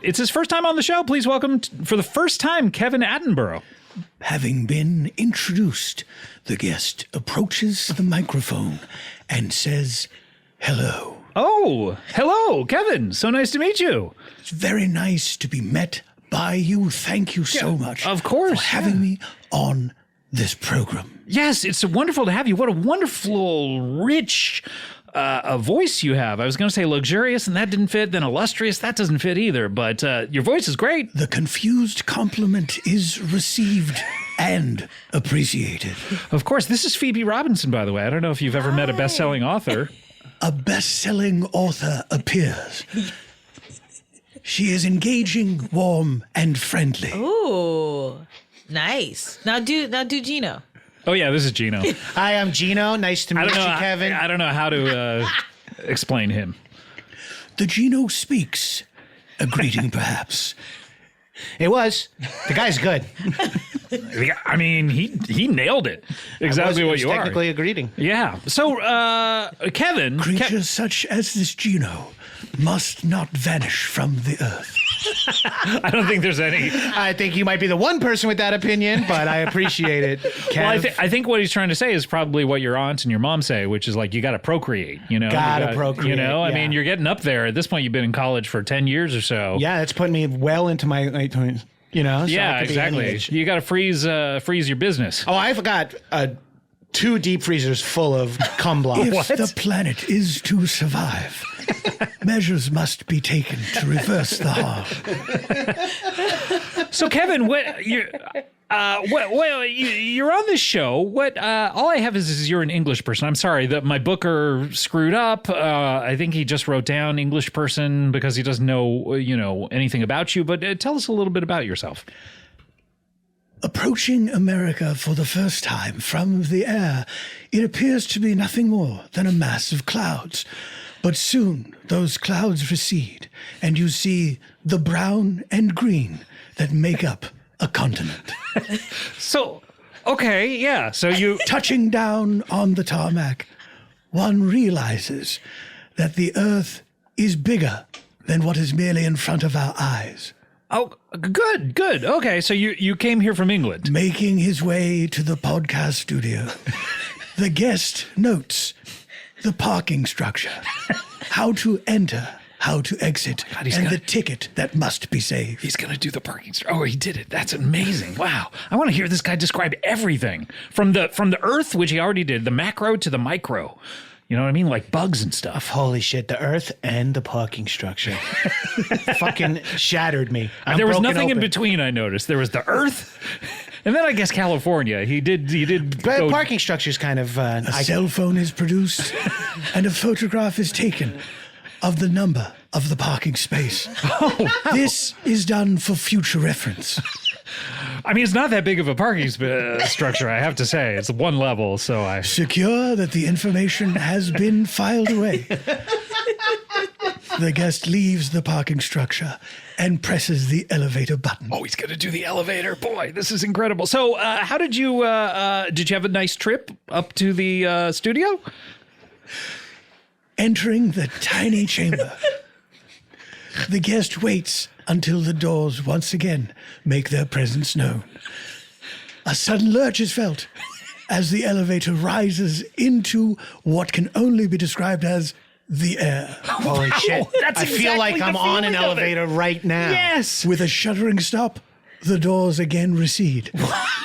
It's his first time on the show. Please welcome, for the first time, Kevin Attenborough. Having been introduced, the guest approaches the microphone and says, hello. Oh, hello, Kevin. So nice to meet you. It's very nice to be met by you. Thank you so much. Of course. For having me on this program. Yes, it's wonderful to have you. What a wonderful, rich a voice you have. I was going to say luxurious, and that didn't fit. Then illustrious, that doesn't fit either. But your voice is great. The confused compliment is received and appreciated. Of course, this is Phoebe Robinson, by the way. I don't know if you've ever met a best-selling author. A best-selling author appears. She is engaging, warm, and friendly. Ooh, nice. Now do Gino. Oh, yeah, this is Gino. Hi, I'm Gino. Nice to meet you, Kevin. I don't know how to explain him. The Gino speaks. A greeting, perhaps. It was. The guy's good. I mean, he nailed it. Exactly what you are. Technically a greeting. Yeah. So, Kevin. Creatures such as this Gino must not vanish from the earth. I don't think there's any. I think you might be the one person with that opinion, but I appreciate it, Kev. Well, I think what he's trying to say is probably what your aunt and your mom say, which is like, you got to procreate, you know? Gotta procreate, You know, I yeah. mean, you're getting up there. At this point, you've been in college for 10 years or so. Yeah, that's putting me well into my late 20s, you know? So Yeah, I could be exactly. any age. You got to freeze your business. Oh, I've got 2 deep freezers full of cum blocks. If the planet is to survive, measures must be taken to reverse the harm. So, Kevin, you're on this show. All I have is you're an English person. I'm sorry that my booker screwed up. I think he just wrote down English person because he doesn't know, anything about you. But tell us a little bit about yourself. Approaching America for the first time from the air, it appears to be nothing more than a mass of clouds. But soon those clouds recede, and you see the brown and green that make up a continent. So, okay, yeah. So you Touching down on the tarmac, one realizes that the earth is bigger than what is merely in front of our eyes. Oh, good. Okay, so you came here from England. Making his way to the podcast studio, the guest notes the parking structure, how to enter, how to exit, and the ticket that must be saved. He's going to do the parking. Oh, he did it. That's amazing. Wow. I want to hear this guy describe everything from the earth, which he already did, the macro to the micro. You know what I mean? Like bugs and stuff. Holy shit, the earth and the parking structure. Fucking shattered me. There was broken nothing in open. between, I noticed. There was the earth, and then I guess California. He did But go, parking structure's kind of... A cell phone is produced, and a photograph is taken of the number of the parking space. This is done for future reference. I mean, it's not that big of a parking structure, I have to say. It's one level, so I... Secure that the information has been filed away. The guest leaves the parking structure and presses the elevator button. Oh, he's going to do the elevator. Boy, this is incredible. So how did you have a nice trip up to the studio? Entering the tiny chamber, the guest waits until the doors once again make their presence known. A sudden lurch is felt as the elevator rises into what can only be described as the air. Holy shit. That's I feel like exactly I'm the on an feeling of it. elevator right now. Yes. With a shuddering stop, the doors again recede,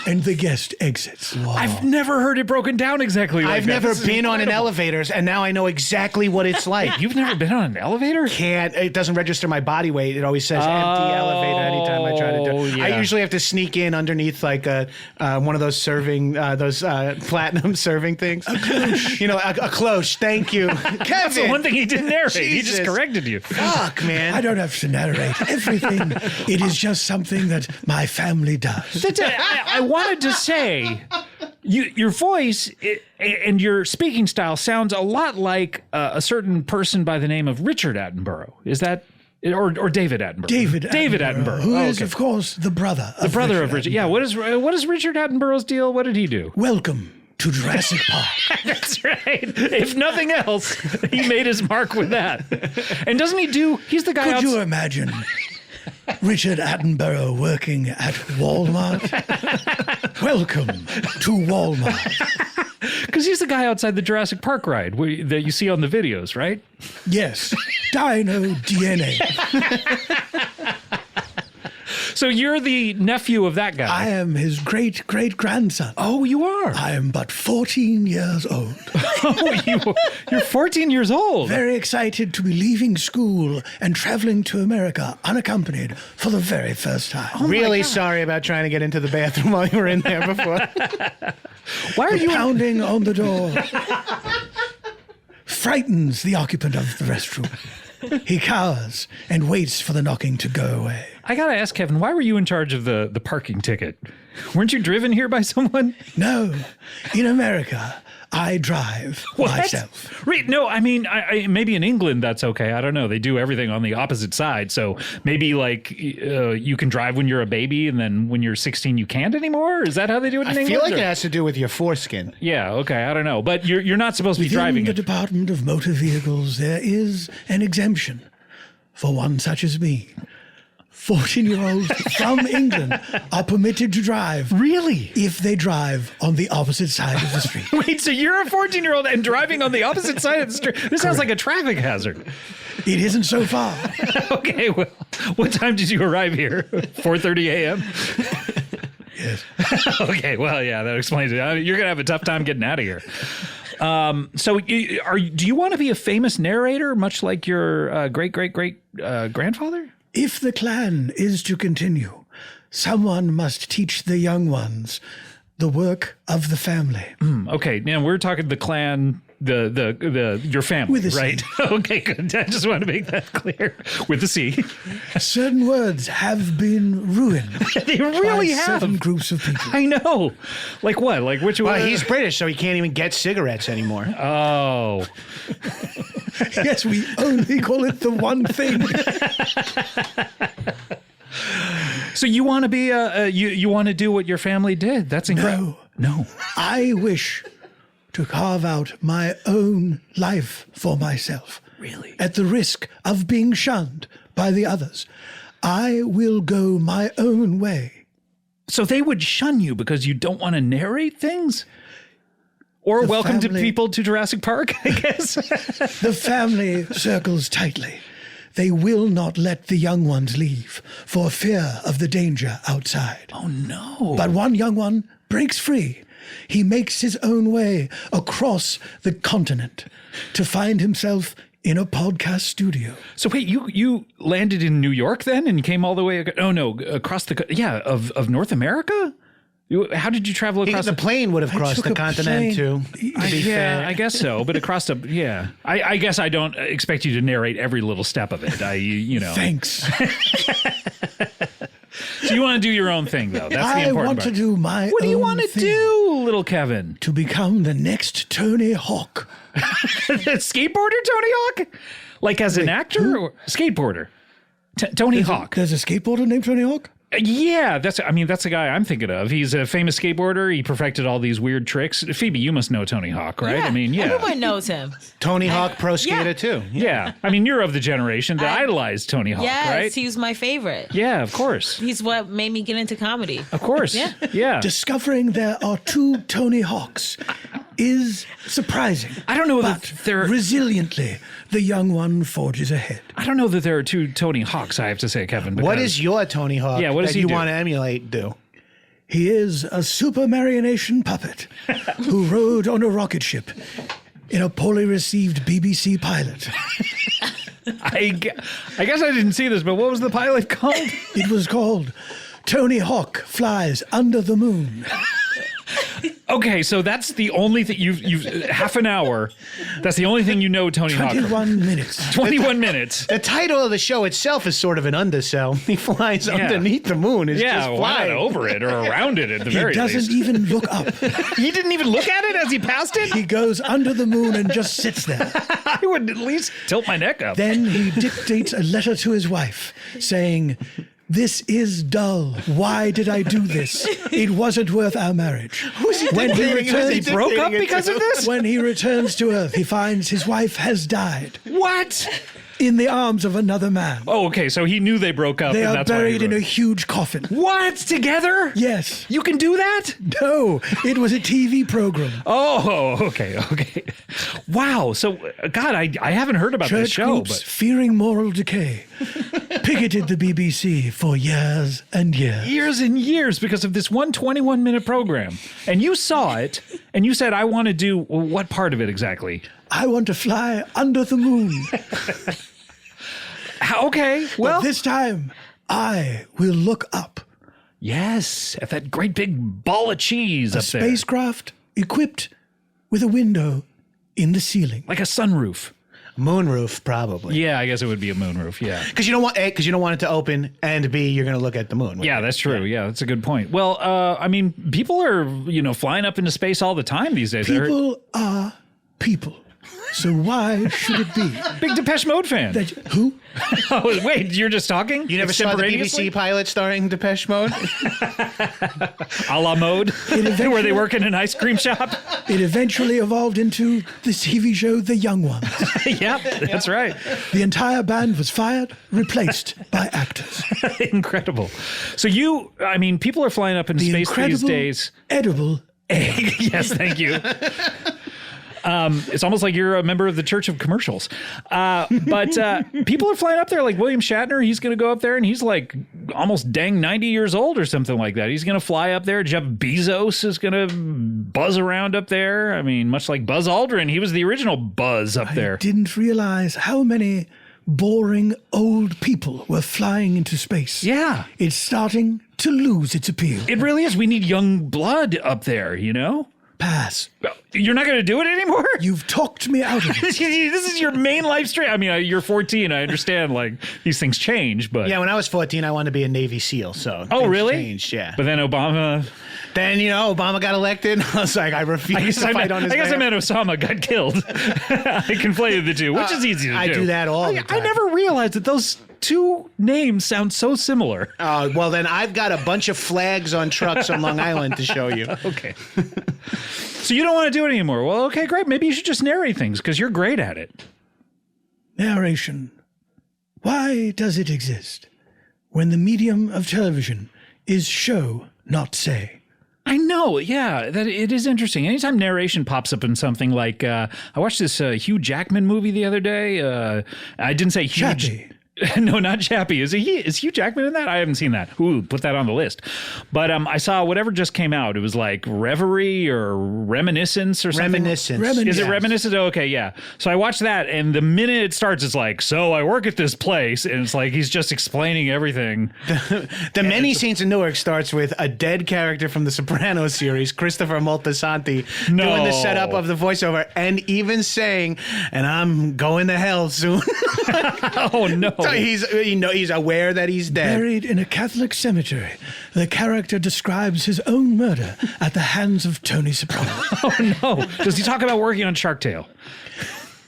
and the guest exits. I've never heard it broken down exactly like I've that. never This is been on an incredible. elevator, and now I know exactly what it's like. You've never been on an elevator? It doesn't register my body weight. It always says empty elevator anytime I try to do it. yeah. I usually have to sneak in underneath like one of those serving, platinum serving things. A cloche. A cloche. Thank you. Kevin. That's the one thing he didn't narrate. He just Jesus. corrected you. Fuck, man. I don't have to narrate everything. It is just something that my family does. I wanted to say, your voice and your speaking style sounds a lot like a certain person by the name of Richard Attenborough. Is that, or David Attenborough? David Attenborough. who Oh, is, okay. of course, the brother of The brother of Richard Richard. Yeah, what is Richard Attenborough's deal? What did he do? Welcome to Jurassic Park. That's right. If nothing else, he made his mark with that. And doesn't he he's the guy Could you imagine Richard Attenborough working at Walmart? Welcome to Walmart. Because he's the guy outside the Jurassic Park ride that you see on the videos, right? Yes, Dino DNA. So you're the nephew of that guy. I am his great-great-grandson. Oh, you are? I am but 14 years old. You're 14 years old. Very excited to be leaving school and traveling to America unaccompanied for the very first time. Really sorry about trying to get into the bathroom while you were in there before. Why are The you pounding on the door frightens the occupant of the restroom. He cowers and waits for the knocking to go away. I gotta ask, Kevin, why were you in charge of the parking ticket? Weren't you driven here by someone? No, in America, I drive myself. No, I mean, I maybe in England that's okay. I don't know. They do everything on the opposite side. So maybe like you can drive when you're a baby, and then when you're 16 you can't anymore. Is that how they do it in I England? feel like or? it has to do with your foreskin. Yeah. Okay. I don't know. But you're not supposed to be Within driving the it. Department of Motor Vehicles, there is an exemption for one such as me. 14-year-olds from England are permitted to drive Really? if they drive on the opposite side of the street. Wait. So you're a 14-year-old and driving on the opposite side of the street? This sounds like a traffic hazard. It isn't so far. Okay. Well, what time did you arrive here? 4:30 a.m. Yes. Okay, well, yeah, that explains it. I mean, you're gonna have a tough time getting out of here. So, do you want to be a famous narrator, much like your great grandfather? If the clan is to continue, someone must teach the young ones the work of the family. Okay, now we're talking the clan, your family, With a C. right? Okay, good. I just want to make that clear. With the C, Certain words have been ruined they really by have. certain groups of people. I know. Like what? Like which one? Well, he's British, so he can't even get cigarettes anymore. Oh. Yes, we only call it the one thing. So you want to be you want to do what your family did? That's incredible. No. I wish to carve out my own life for myself. Really? At the risk of being shunned by the others. I will go my own way. So they would shun you because you don't want to narrate things? Or welcome to family- people to Jurassic Park, I guess. The family circles tightly. They will not let the young ones leave for fear of the danger outside. Oh, no. But one young one breaks free. He makes his own way across the continent to find himself in a podcast studio. So wait, you landed in New York then and came all the way, across of North America? How did you travel across The plane would have crossed took the a continent plane. too. To be fair. I guess so, but across the, I guess I don't expect you to narrate every little step of it. Thanks. So you want to do your own thing, though. That's the I important want part. to do my What do you own want to thing. do, little Kevin? To become the next Tony Hawk. Skateboarder Tony Hawk? Like as an actor or skateboarder? Tony Hawk. There's a skateboarder named Tony Hawk? Yeah, that's the guy I'm thinking of. He's a famous skateboarder. He perfected all these weird tricks. Phoebe, you must know Tony Hawk, right? I mean, yeah. Everyone knows him. Tony Hawk pro skater too. Yeah. I mean, you're of the generation that idolized Tony Hawk, Yes, right? he was my favorite. Yeah, of course. He's what made me get into comedy. Of course. Yeah. Yeah. Discovering there are two Tony Hawks is surprising. I don't know But that there resiliently, the young one forges ahead. I don't know that there are two Tony Hawks, I have to say, Kevin. What because- is your Tony Hawk Yeah, what does that he you do? want to emulate do? He is a super marionation puppet who rode on a rocket ship in a poorly received BBC pilot. I guess I didn't see this, but what was the pilot called? It was called Tony Hawk Flies Under the Moon. Okay, so that's the only thing you've half an hour. That's the only thing you know Tony Hawk. 21 minutes. 21 minutes. The title of the show itself is sort of an undersell. He flies underneath the moon. It's Yeah, just why flying. not over it or around it at the He very doesn't least? even look up. He didn't even look at it as he passed it? He goes under the moon and just sits there. I would at least tilt my neck up. Then he dictates a letter to his wife saying, "This is dull. Why did I do this? It wasn't worth our marriage." When he returns, broke up because of this? when he returns to Earth, he finds his wife has died. What? in the arms of another man. Oh, okay. So he knew they broke up. They and are that's why he buried in wrote a it. huge coffin. What? Together? Yes. You can do that? No, it was a TV program. Oh, okay. Wow. So, God, I haven't heard about this Church show, groups, but fearing moral decay, picketed the BBC for years and years. years and years because of this one 21-minute program. And you saw it, and you said, I want to do what part of it exactly? I want to fly under the moon. Okay, well, But this time, I will look up. yes, at that great big ball of cheese A up there. spacecraft equipped with a window in the ceiling. Like a sunroof. Moonroof, probably. Yeah, I guess it would be a moonroof, yeah. Because you don't want A, because you don't want it to open, and B, you're going to look at the moon. Yeah, that's true. Yeah, that's a good point. Well, I mean, people are, flying up into space all the time these days. People are people. So why should it be Big Depeche Mode fan. that who? Oh, wait, you're just talking? You never saw the BBC pilot starring Depeche Mode? A la Mode, where they work in an ice cream shop. It eventually evolved into the TV show The Young Ones. Yep, that's right. The entire band was fired, replaced by actors. Incredible. So people are flying up into The space these incredible days. edible egg. Yes, thank you. It's almost like you're a member of the Church of Commercials. But people are flying up there like William Shatner. He's going to go up there and he's like almost dang 90 years old or something like that. He's going to fly up there. Jeff Bezos is going to buzz around up there. I mean, much like Buzz Aldrin. He was the original Buzz up there. I didn't realize how many boring old people were flying into space. Yeah. It's starting to lose its appeal. It really is. We need young blood up there, Pass. You're not going to do it anymore? You've talked me out of it. This is your main life stream. I mean, you're 14. I understand, like, these things change, but... Yeah, when I was 14, I wanted to be a Navy SEAL, so Oh, things really? changed, yeah. But then Obama... Then, Obama got elected. I was like, I refuse to fight on his I guess I behalf. meant Osama got killed. I conflated the two, which is easy to do. I do that all the I time. never realized that those two names sound so similar. Well, then I've got a bunch of flags on trucks on Long Island to show you. Okay. So you don't want to do it anymore. Well, okay, great. Maybe you should just narrate things because you're great at it. Narration. Why does it exist when the medium of television is show, not say? I know, yeah, that it is interesting. Anytime narration pops up in something like, I watched this Hugh Jackman movie the other day. I didn't say huge. Chappie. No, not Chappie. Is Hugh Jackman in that? I haven't seen that. Ooh, put that on the list. But I saw whatever just came out. It was like Reverie or Reminiscence or something. Reminiscence. Is it Yes. Reminiscent? Oh, okay, yeah. So I watched that, and the minute it starts, it's like, so I work at this place, and it's like he's just explaining everything. The Many Saints in Newark starts with a dead character from the Sopranos series, Christopher Moltisanti, doing the setup of the voiceover, and even saying, "And I'm going to hell soon." Oh no! So he's aware that he's dead. Buried in a Catholic cemetery, the character describes his own murder at the hands of Tony Soprano. Oh no! Does he talk about working on Shark Tale?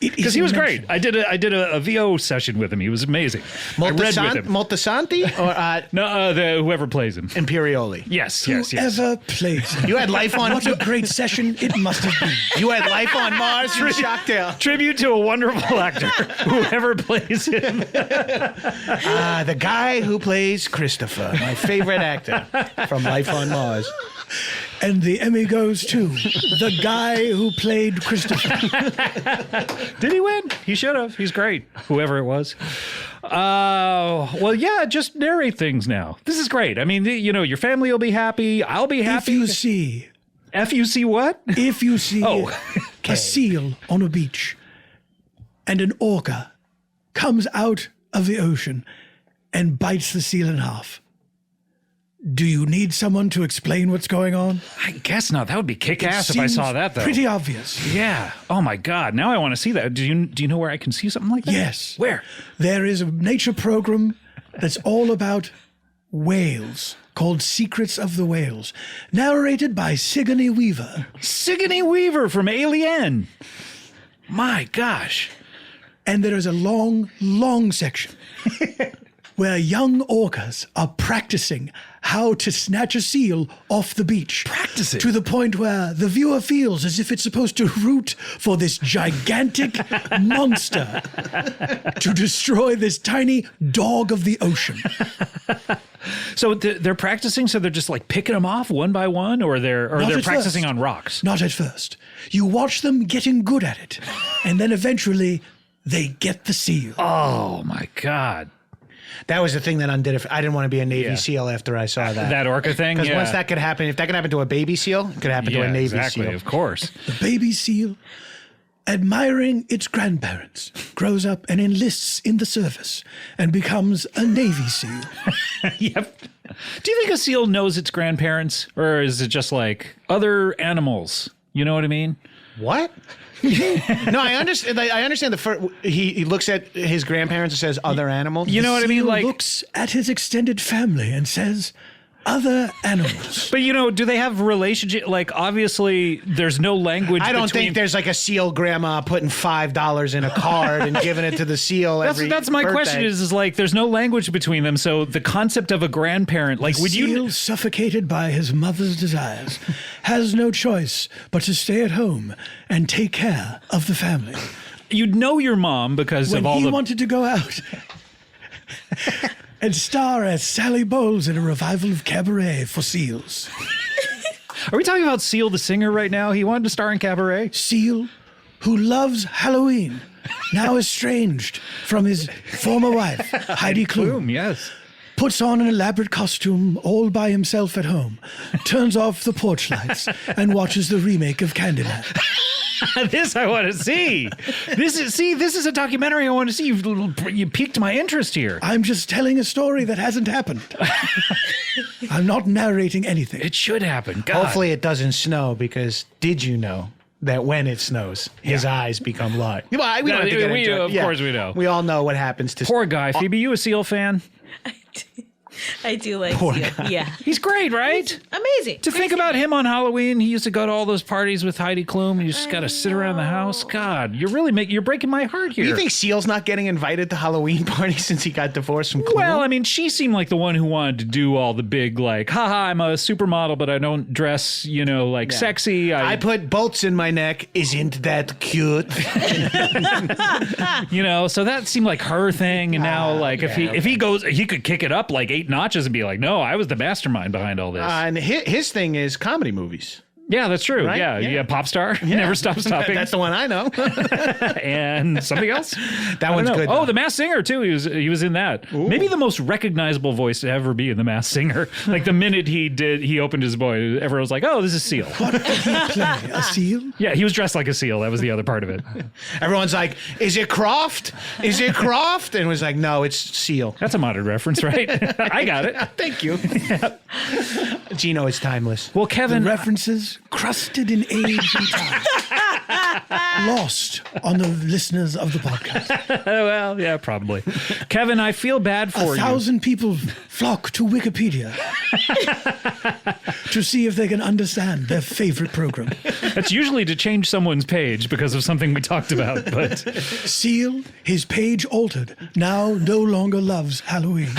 Because he was great. I did a VO session with him. He was amazing. I read with him. Moltisanti or No, whoever plays him. Imperioli. Yes. Whoever plays him. You had Life on. What a great session it must have been. You had Life on Mars and Shark Tale. Tribute to a wonderful actor, whoever plays him. The guy who plays Christopher, my favorite actor from Life on Mars. And the Emmy goes to the guy who played Christopher. Did he win? He should have. He's great. Whoever it was. Well, yeah, just narrate things now. This is great. I mean, your family will be happy. I'll be If happy. you see FUC what? If you see Oh, a seal on a beach and an orca comes out of the ocean and bites the seal in half, do you need someone to explain what's going on? I guess not. That would be kick-ass if I Seems saw that, though. Pretty obvious. Yeah. Oh, my God. Now I want to see that. Do you know where I can see something like that? Yes. Where? There is a nature program that's all about whales called Secrets of the Whales, narrated by Sigourney Weaver. Sigourney Weaver from Alien. My gosh. And there is a long, long section where young orcas are practicing how to snatch a seal off the beach. Practicing? To the point where the viewer feels as if it's supposed to root for this gigantic monster to destroy this tiny dog of the ocean. So they're practicing, so they're just like picking them off one by one, or they're practicing on rocks? Not at first. You watch them getting good at it, and then eventually they get the seal. Oh my God. That was the thing that undid it. I didn't want to be a Navy SEAL after I saw that. That orca thing? Because once that could happen, if that could happen to a baby seal, it could happen to a Navy exactly, SEAL. Of course. The baby seal, admiring its grandparents, grows up and enlists in the service and becomes a Navy SEAL. Yep. Do you think a seal knows its grandparents, or is it just like other animals? You know what I mean? What? No, I understand. I understand the first. He looks at his grandparents and says other animals. You know what I mean? Seal Like, looks at his extended family and says, other animals. but do they have relationship? Like, obviously, there's no language. I don't think there's like a seal grandma putting $5 in a card and giving it to the seal. That's my birthday. question. Is like there's no language between them. So the concept of a grandparent, like, would Seal, you? suffocated by his mother's desires, has no choice but to stay at home and take care of the family. You'd know your mom because When of all he the. wanted to go out and star as Sally Bowles in a revival of Cabaret for seals. Are we talking about Seal the singer right now? He wanted to star in Cabaret. Seal, who loves Halloween, now estranged from his former wife, Heidi Klum, Yes. puts on an elaborate costume all by himself at home, turns off the porch lights, and watches the remake of Candyman. This I want to see. This is a documentary I want to see. You piqued my interest here. I'm just telling a story that hasn't happened. I'm not narrating anything. It should happen. God. Hopefully, it doesn't snow because did you know that when it snows, his eyes become large? Well, we don't have to get into it. Of course we know. We all know what happens to Poor guy. Phoebe, you a Seal fan? I do like Poor Seal. guy. Yeah. He's great, right? Amazing. To think about him on Halloween, he used to go to all those parties with Heidi Klum. You just got to sit around the house. God, you're breaking my heart here. You think Seal's not getting invited to Halloween parties since he got divorced from Klum? Well, I mean, she seemed like the one who wanted to do all the big, like, haha, I'm a supermodel, but I don't dress, sexy. I put bolts in my neck. Isn't that cute? So that seemed like her thing. And now, like, if he goes, he could kick it up like 8 notches and be like, no, I was the mastermind behind all this. And his thing is comedy movies. Yeah, that's true. Right? Yeah. Pop star. Never stops topping. That's the one I know. And something else. That one's good. Oh, The Masked Singer too. He was in that. Ooh. Maybe the most recognizable voice to ever be in The Masked Singer. Like the minute he opened his voice, everyone was like, "Oh, this is Seal." What did he play? A seal? Yeah, he was dressed like a seal. That was the other part of it. Everyone's like, "Is it Croft? Is it Croft?" And it was like, "No, it's Seal." That's a modern reference, right? I got it. Thank you. Gino is timeless. Well, Kevin, The references crusted in age and time. Lost on the listeners of the podcast. well, yeah, probably. Kevin, I feel bad for you. 1,000 people flock to Wikipedia to see if they can understand their favorite program. That's usually to change someone's page because of something we talked about, but Seal, his page altered, now no longer loves Halloween.